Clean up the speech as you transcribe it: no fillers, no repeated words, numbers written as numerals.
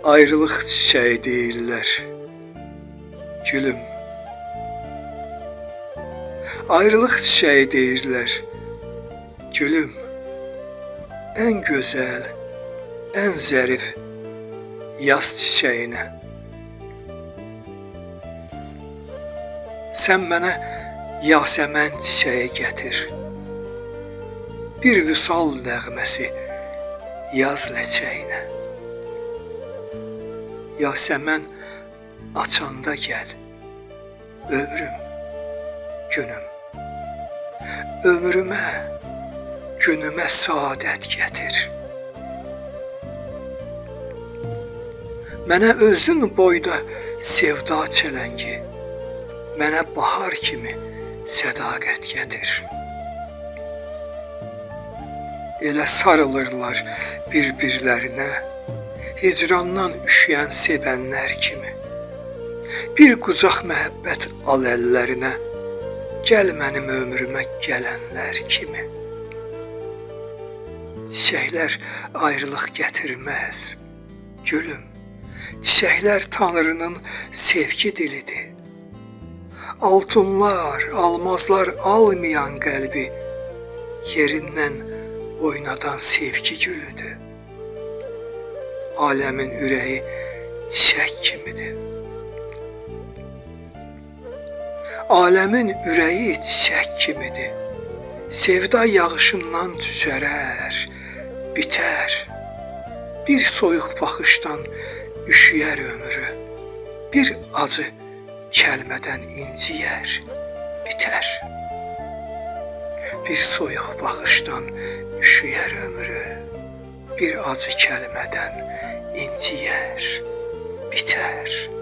Ayrılıq çiçəyi deyirlər, gülüm. Ayrılıq çiçəyi deyirlər, gülüm. Ən gözəl, ən zərif yaz çiçəyinə. Sən mənə yasəmən çiçəyi gətir. Bir vüsal nəğməsi yaz ləçəyinə. Yasəmən açanda gəl, ömrüm, günüm. Ömrümə, günümə saadət gətir. Mənə özün boyda sevda çələngi, mənə bahar kimi sədaqət gətir. Elə sarılırlar bir-birlərinə, hicrandan üşüyən sevənlər kimi. Bir qucaq məhəbbət al əllərinə, gəl mənim ömrümə gələnlər kimi. Çiçəklər ayrılıq gətirməz, gülüm. Çiçəklər Tanrının sevgi dilidir. Altınlar, almazlar almayan qəlbi yerindən oynadan sevgi gülüdür. Aləmin ürəyi çiçək kimidir. Aləmin ürəyi çiçək kimidir. Sevda yağışından cücərər, bitər. Bir soyuq baxışdan üşüyər ömrü. Bir acı kəlmədən inciyər, bitər. Bir soyuq baxışdan üşüyər ömrü. Bir acı kəlmədən inciyər, bitər.